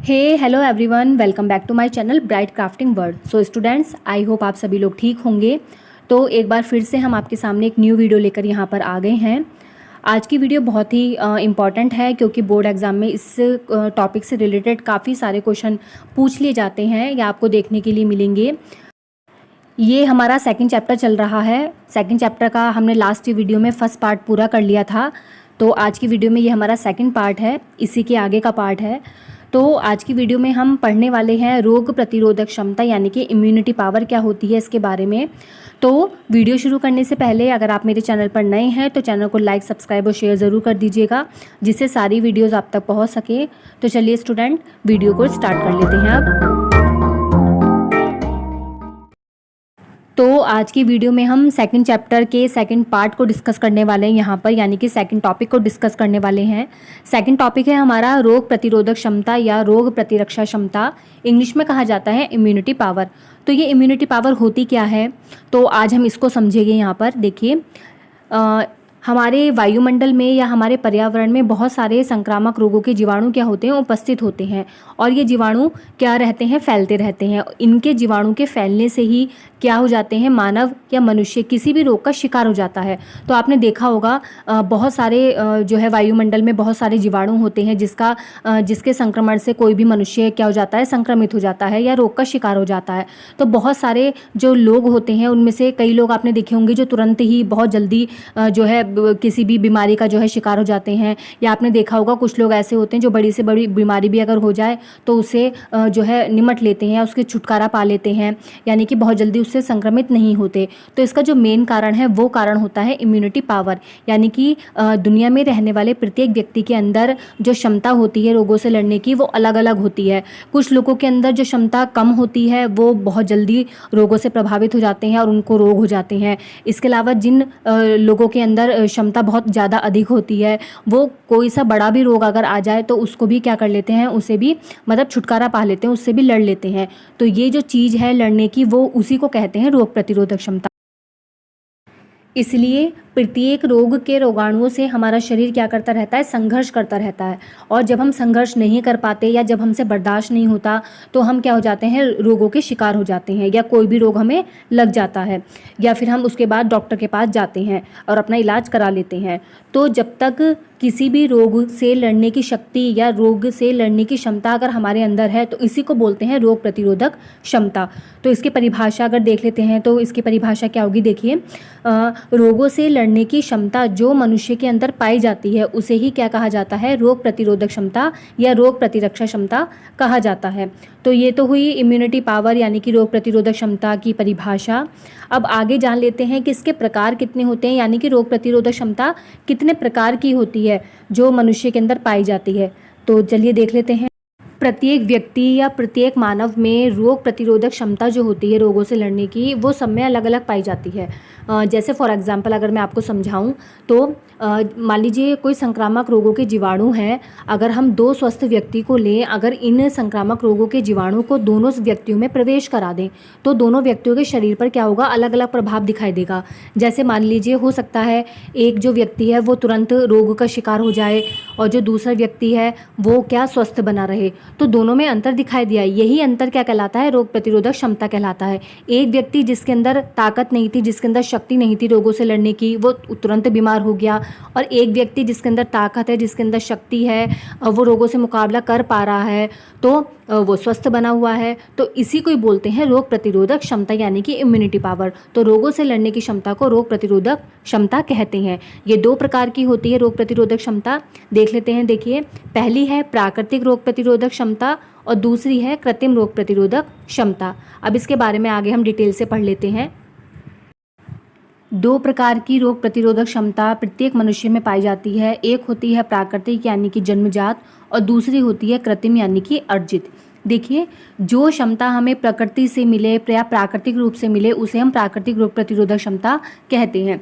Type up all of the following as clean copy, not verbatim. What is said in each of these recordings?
Hey hello everyone, welcome back to my channel bright crafting world. So students, I hope आप सभी लोग ठीक होंगे। तो एक बार फिर से हम आपके सामने एक न्यू वीडियो लेकर यहाँ पर आ गए हैं। आज की वीडियो बहुत ही इम्पॉर्टेंट है क्योंकि बोर्ड एग्जाम में इस टॉपिक से रिलेटेड काफ़ी सारे क्वेश्चन पूछ लिए जाते हैं या आपको देखने के लिए मिलेंगे। ये हमारा सेकंड चैप्टर चल रहा है। सेकंड चैप्टर का हमने लास्ट वीडियो में फर्स्ट पार्ट पूरा कर लिया था, तो आज की वीडियो में ये हमारा सेकंड पार्ट है, इसी के आगे का पार्ट है। तो आज की वीडियो में हम पढ़ने वाले हैं रोग प्रतिरोधक क्षमता यानी कि इम्यूनिटी पावर क्या होती है इसके बारे में। तो वीडियो शुरू करने से पहले अगर आप मेरे चैनल पर नए हैं तो चैनल को लाइक, सब्सक्राइब और शेयर ज़रूर कर दीजिएगा, जिससे सारी वीडियोज़ आप तक पहुँच सके। तो चलिए स्टूडेंट, वीडियो को स्टार्ट कर लेते हैं अब। तो आज की वीडियो में हम सेकंड चैप्टर के सेकंड पार्ट को डिस्कस करने वाले हैं यहाँ पर, यानी कि सेकंड टॉपिक को डिस्कस करने वाले हैं। सेकंड टॉपिक है हमारा रोग प्रतिरोधक क्षमता या रोग प्रतिरक्षा क्षमता, इंग्लिश में कहा जाता है इम्यूनिटी पावर। तो ये इम्यूनिटी पावर होती क्या है, तो आज हम इसको समझेंगे। यहाँ पर देखिए, हमारे वायुमंडल में या हमारे पर्यावरण में बहुत सारे संक्रामक रोगों के जीवाणु क्या होते हैं, उपस्थित होते हैं। और ये जीवाणु क्या रहते हैं, फैलते रहते हैं। इनके जीवाणु के फैलने से ही क्या हो जाते हैं, मानव या मनुष्य किसी भी रोग का शिकार हो जाता है। तो आपने देखा होगा बहुत सारे जो है वायुमंडल में बहुत सारे जीवाणु होते हैं जिसके संक्रमण से कोई भी मनुष्य क्या हो जाता है, संक्रमित हो जाता है या रोग का शिकार हो जाता है। तो बहुत सारे जो लोग होते हैं उनमें से कई लोग आपने देखे होंगे जो तुरंत ही बहुत जल्दी जो है किसी भी बीमारी का जो है शिकार हो जाते हैं। या आपने देखा होगा कुछ लोग ऐसे होते हैं जो बड़ी से बड़ी बीमारी भी अगर हो जाए तो उसे जो है निमट लेते हैं या उसके छुटकारा पा लेते हैं, यानी कि बहुत जल्दी उससे संक्रमित नहीं होते। तो इसका जो मेन कारण है वो कारण होता है इम्यूनिटी पावर, यानी कि दुनिया में रहने वाले प्रत्येक व्यक्ति के अंदर जो क्षमता होती है रोगों से लड़ने की वो अलग अलग होती है। कुछ लोगों के अंदर जो क्षमता कम होती है वो बहुत जल्दी रोगों से प्रभावित हो जाते हैं और उनको रोग हो जाते हैं। इसके अलावा जिन लोगों के अंदर क्षमता बहुत ज़्यादा अधिक होती है वो कोई सा बड़ा भी रोग अगर आ जाए तो उसको भी क्या कर लेते हैं, उसे भी मतलब छुटकारा पा लेते हैं, उससे भी लड़ लेते हैं। तो ये जो चीज़ है लड़ने की वो उसी को कहते हैं रोग प्रतिरोधक क्षमता। इसलिए प्रत्येक रोग के रोगाणुओं से हमारा शरीर क्या करता रहता है, संघर्ष करता रहता है। और जब हम संघर्ष नहीं कर पाते या जब हमसे बर्दाश्त नहीं होता तो हम क्या हो जाते हैं, रोगों के शिकार हो जाते हैं या कोई भी रोग हमें लग जाता है या फिर हम उसके बाद डॉक्टर के पास जाते हैं और अपना इलाज करा लेते हैं। तो जब तक किसी भी रोग से लड़ने की शक्ति या रोग से लड़ने की क्षमता अगर हमारे अंदर है तो इसी को बोलते हैं रोग प्रतिरोधक क्षमता। तो इसकी परिभाषा अगर देख लेते हैं तो इसकी परिभाषा क्या होगी, देखिए, रोगों से लड़ने की क्षमता जो मनुष्य के अंदर पाई जाती है उसे ही क्या कहा जाता है, रोग प्रतिरोधक क्षमता या रोग प्रतिरक्षा क्षमता कहा जाता है। तो ये तो हुई इम्यूनिटी पावर यानी कि रोग प्रतिरोधक क्षमता की परिभाषा। अब आगे जान लेते हैं कि इसके प्रकार कितने होते हैं, यानी कि रोग प्रतिरोधक क्षमता कितने प्रकार की होती है जो मनुष्य के अंदर पाई जाती है। तो चलिए देख लेते हैं। प्रत्येक व्यक्ति या प्रत्येक मानव में रोग प्रतिरोधक क्षमता जो होती है रोगों से लड़ने की वो सब में अलग अलग पाई जाती है। जैसे फॉर एग्जांपल अगर मैं आपको समझाऊं तो मान लीजिए कोई संक्रामक रोगों के जीवाणु हैं। अगर हम दो स्वस्थ व्यक्ति को लें, अगर इन संक्रामक रोगों के जीवाणु को दोनों व्यक्तियों में प्रवेश करा दें तो दोनों व्यक्तियों के शरीर पर क्या होगा, अलग अलग प्रभाव दिखाई देगा। जैसे मान लीजिए हो सकता है एक जो व्यक्ति है वो तुरंत रोग का शिकार हो जाए और जो दूसरा व्यक्ति है वो क्या स्वस्थ बना रहे। तो दोनों में अंतर दिखाई दिया। यही अंतर क्या कहलाता है, रोग प्रतिरोधक क्षमता कहलाता है। एक व्यक्ति जिसके अंदर ताकत नहीं थी, जिसके अंदर शक्ति नहीं थी रोगों से लड़ने की, वो तुरंत बीमार हो गया। और एक व्यक्ति जिसके अंदर ताकत है, जिसके अंदर शक्ति है, वो रोगों से मुकाबला कर पा रहा है तो वो स्वस्थ बना हुआ है। तो इसी को ही बोलते हैं रोग प्रतिरोधक क्षमता यानी कि इम्यूनिटी पावर। तो रोगों से लड़ने की क्षमता को रोग प्रतिरोधक क्षमता कहते हैं। ये दो प्रकार की होती है रोग प्रतिरोधक क्षमता, देख लेते हैं। देखिए, पहली है प्राकृतिक रोग प्रतिरोधक क्षमता और दूसरी है कृत्रिम रोग प्रतिरोधक क्षमता। अब इसके बारे में आगे हम डिटेल से पढ़ लेते हैं। दो प्रकार की रोग प्रतिरोधक क्षमता प्रत्येक मनुष्य में पाई जाती है। एक होती है प्राकृतिक यानी कि जन्मजात और दूसरी होती है कृत्रिम यानी कि अर्जित। देखिए, जो क्षमता हमें प्रकृति से मिले या प्राकृतिक रूप से मिले उसे हम प्राकृतिक रोग प्रतिरोधक क्षमता कहते हैं।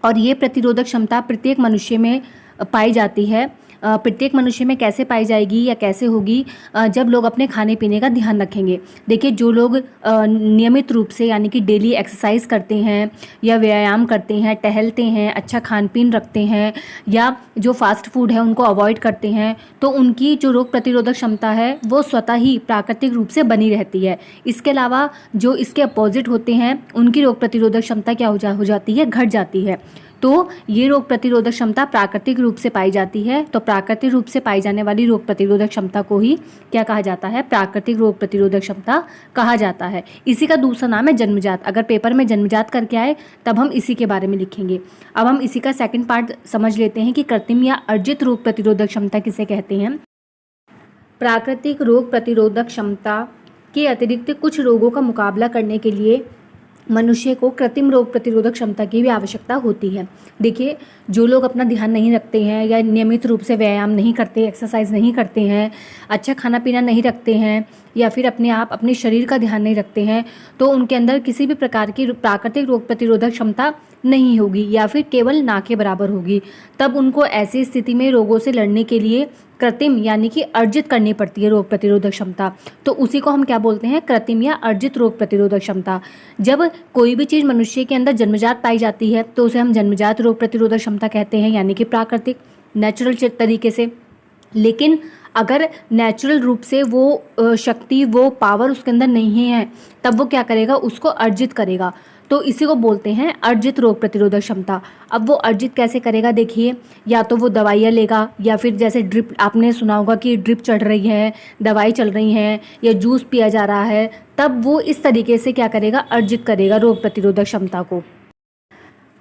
और ये प्रतिरोधक क्षमता प्रत्येक मनुष्य में पाई जाती है। प्रत्येक मनुष्य में कैसे पाई जाएगी या कैसे होगी, जब लोग अपने खाने पीने का ध्यान रखेंगे। देखिए, जो लोग नियमित रूप से यानी कि डेली एक्सरसाइज करते हैं या व्यायाम करते हैं, टहलते हैं, अच्छा खान पीन रखते हैं या जो फास्ट फूड है उनको अवॉइड करते हैं, तो उनकी जो रोग प्रतिरोधक क्षमता है वो स्वतः ही प्राकृतिक रूप से बनी रहती है। इसके अलावा जो इसके अपोजिट होते हैं उनकी रोग प्रतिरोधक क्षमता क्या हो जाती है, घट जाती है। तो ये रोग प्रतिरोधक क्षमता प्राकृतिक रूप से पाई जाती है। तो प्राकृतिक रूप से पाई जाने वाली रोग प्रतिरोधक क्षमता को ही क्या कहा जाता है, प्राकृतिक रोग प्रतिरोधक क्षमता कहा जाता है। इसी का दूसरा नाम है जन्मजात। अगर पेपर में जन्मजात करके आए तब हम इसी के बारे में लिखेंगे। अब हम इसी का सेकंड पार्ट समझ लेते हैं कि कृत्रिम या अर्जित रोग प्रतिरोधक क्षमता किसे कहते हैं। प्राकृतिक रोग प्रतिरोधक क्षमता के अतिरिक्त कुछ रोगों का मुकाबला करने के लिए मनुष्य को कृत्रिम रोग प्रतिरोधक क्षमता की भी आवश्यकता होती है। देखिए, जो लोग अपना ध्यान नहीं रखते हैं या नियमित रूप से व्यायाम नहीं करते, एक्सरसाइज नहीं करते हैं, अच्छा खाना पीना नहीं रखते हैं या फिर अपने शरीर का ध्यान नहीं रखते हैं, तो उनके अंदर किसी भी प्रकार की प्राकृतिक रोग प्रतिरोधक क्षमता नहीं होगी या फिर केवल ना के बराबर होगी। तब उनको ऐसी स्थिति में रोगों से लड़ने के लिए कृत्रिम यानी कि अर्जित करनी पड़ती है रोग प्रतिरोधक क्षमता। तो उसी को हम क्या बोलते हैं, कृत्रिम या अर्जित रोग प्रतिरोधक क्षमता। जब कोई भी चीज़ मनुष्य के अंदर जन्मजात पाई जाती है तो उसे हम जन्मजात रोग प्रतिरोधक क्षमता कहते हैं, यानी कि प्राकृतिक नेचुरल तरीके से। लेकिन अगर नेचुरल रूप से वो शक्ति, वो पावर उसके अंदर नहीं है, तब वो क्या करेगा, उसको अर्जित करेगा। तो इसी को बोलते हैं अर्जित रोग प्रतिरोधक क्षमता। अब वो अर्जित कैसे करेगा, देखिए, या तो वो दवाइयाँ लेगा या फिर जैसे ड्रिप, आपने सुना होगा कि ड्रिप चढ़ रही है, दवाई चल रही है या जूस पिया जा रहा है, तब वो इस तरीके से क्या करेगा, अर्जित करेगा रोग प्रतिरोधक क्षमता को।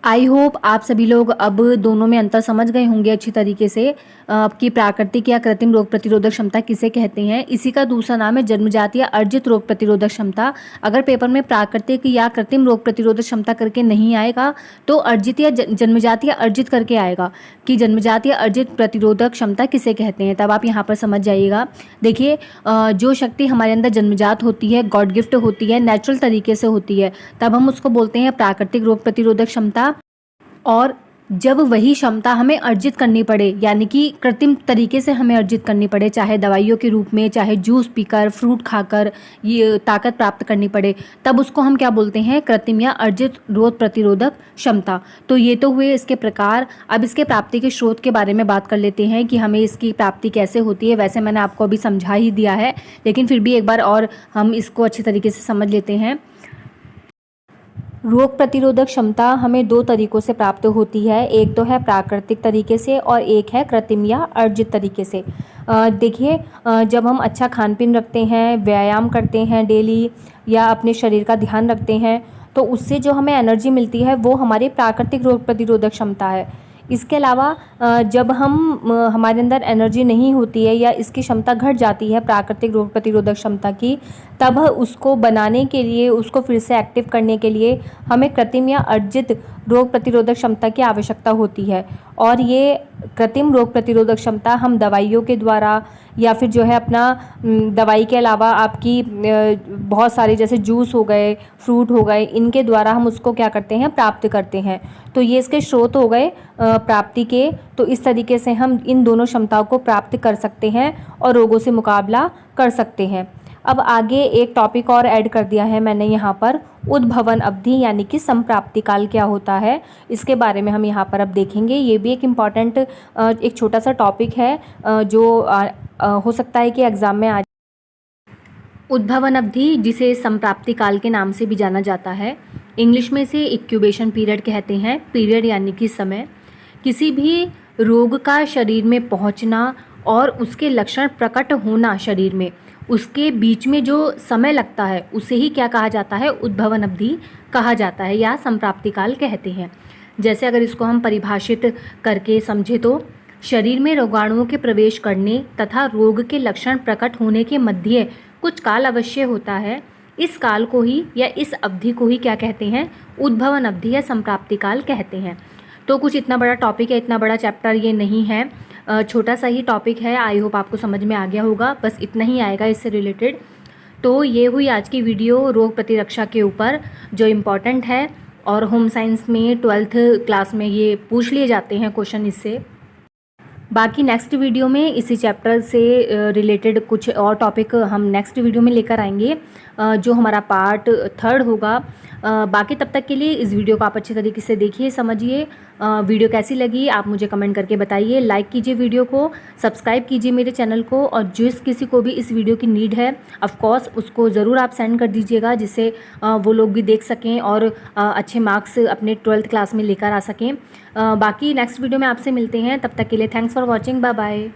आई होप आप सभी लोग अब दोनों में अंतर समझ गए होंगे अच्छी तरीके से कि प्राकृतिक या कृत्रिम रोग प्रतिरोधक क्षमता किसे कहते हैं। इसी का दूसरा नाम है जन्मजात या अर्जित रोग प्रतिरोधक क्षमता। अगर पेपर में प्राकृतिक या कृत्रिम रोग प्रतिरोधक क्षमता करके नहीं आएगा तो अर्जित या जन्मजात या अर्जित करके आएगा कि जन्मजात या अर्जित प्रतिरोधक क्षमता किसे कहते हैं। तब आप यहाँ पर समझ जाइएगा। देखिए, जो शक्ति हमारे अंदर जन्मजात होती है, गॉड गिफ्ट होती है, नेचुरल तरीके से होती है, तब हम उसको बोलते हैं प्राकृतिक रोग प्रतिरोधक क्षमता। और जब वही क्षमता हमें अर्जित करनी पड़े, यानी कि कृत्रिम तरीके से हमें अर्जित करनी पड़े, चाहे दवाइयों के रूप में, चाहे जूस पीकर, फ्रूट खाकर ये ताकत प्राप्त करनी पड़े, तब उसको हम क्या बोलते हैं, कृत्रिम या अर्जित रोग प्रतिरोधक क्षमता। तो ये तो हुए इसके प्रकार। अब इसके प्राप्ति के स्रोत के बारे में बात कर लेते हैं कि हमें इसकी प्राप्ति कैसे होती है। वैसे मैंने आपको अभी समझा ही दिया है, लेकिन फिर भी एक बार और हम इसको अच्छी तरीके से समझ लेते हैं। रोग प्रतिरोधक क्षमता हमें दो तरीकों से प्राप्त होती है। एक तो है प्राकृतिक तरीके से और एक है कृत्रिम या अर्जित तरीके से। देखिए, जब हम अच्छा खान पीन रखते हैं, व्यायाम करते हैं डेली या अपने शरीर का ध्यान रखते हैं, तो उससे जो हमें एनर्जी मिलती है वो हमारी प्राकृतिक रोग प्रतिरोधक क्षमता है। इसके अलावा जब हमारे अंदर एनर्जी नहीं होती है या इसकी क्षमता घट जाती है प्राकृतिक रोग प्रतिरोधक क्षमता की, तब उसको बनाने के लिए, उसको फिर से एक्टिव करने के लिए हमें कृत्रिम या अर्जित रोग प्रतिरोधक क्षमता की आवश्यकता होती है। और ये कृत्रिम रोग प्रतिरोधक क्षमता हम दवाइयों के द्वारा या फिर जो है अपना दवाई के अलावा आपकी बहुत सारे जैसे जूस हो गए, फ्रूट हो गए, इनके द्वारा हम उसको क्या करते हैं, प्राप्त करते हैं। तो ये इसके स्रोत हो गए प्राप्ति के। तो इस तरीके से हम इन दोनों क्षमताओं को प्राप्त कर सकते हैं और रोगों से मुकाबला कर सकते हैं। अब आगे एक टॉपिक और ऐड कर दिया है मैंने यहाँ पर, उद्भवन अवधि यानी कि संप्राप्ति काल क्या होता है, इसके बारे में हम यहाँ पर अब देखेंगे। ये भी एक इम्पॉर्टेंट एक छोटा सा टॉपिक है जो हो सकता है कि एग्ज़ाम में आ। उद्भवन अवधि, जिसे संप्राप्ति काल के नाम से भी जाना जाता है, इंग्लिश में इसे इंक्यूबेशन पीरियड कहते हैं। पीरियड यानी कि समय। किसी भी रोग का शरीर में पहुंचना और उसके लक्षण प्रकट होना शरीर में, उसके बीच में जो समय लगता है उसे ही क्या कहा जाता है, उद्भवन अवधि कहा जाता है या संप्राप्ति काल कहते हैं। जैसे अगर इसको हम परिभाषित करके समझे तो शरीर में रोगाणुओं के प्रवेश करने तथा रोग के लक्षण प्रकट होने के मध्य कुछ काल अवश्य होता है। इस काल को ही या इस अवधि को ही क्या कहते हैं, उद्भवन अवधि या संप्राप्ति काल कहते हैं। तो कुछ इतना बड़ा टॉपिक है, इतना बड़ा चैप्टर ये नहीं है, छोटा सा ही टॉपिक है। आई होप आपको समझ में आ गया होगा, बस इतना ही आएगा इससे रिलेटेड। तो ये हुई आज की वीडियो रोग प्रतिरक्षा के ऊपर जो इम्पॉर्टेंट है, और होम साइंस में 12th क्लास में ये पूछ लिए जाते हैं क्वेश्चन इससे। बाकी नेक्स्ट वीडियो में इसी चैप्टर से रिलेटेड कुछ और टॉपिक हम नेक्स्ट वीडियो में लेकर आएंगे, जो हमारा पार्ट 3 होगा। बाकी तब तक के लिए इस वीडियो को आप अच्छे तरीके से देखिए, समझिए। वीडियो कैसी लगी आप मुझे कमेंट करके बताइए। लाइक कीजिए वीडियो को, सब्सक्राइब कीजिए मेरे चैनल को, और जिस किसी को भी इस वीडियो की नीड है ऑफ कोर्स उसको ज़रूर आप सेंड कर दीजिएगा, जिससे वो लोग भी देख सकें और अच्छे मार्क्स अपने 12th क्लास में लेकर आ सकें। बाकी नेक्स्ट वीडियो में आपसे मिलते हैं, तब तक के लिए thanks for watching, bye bye.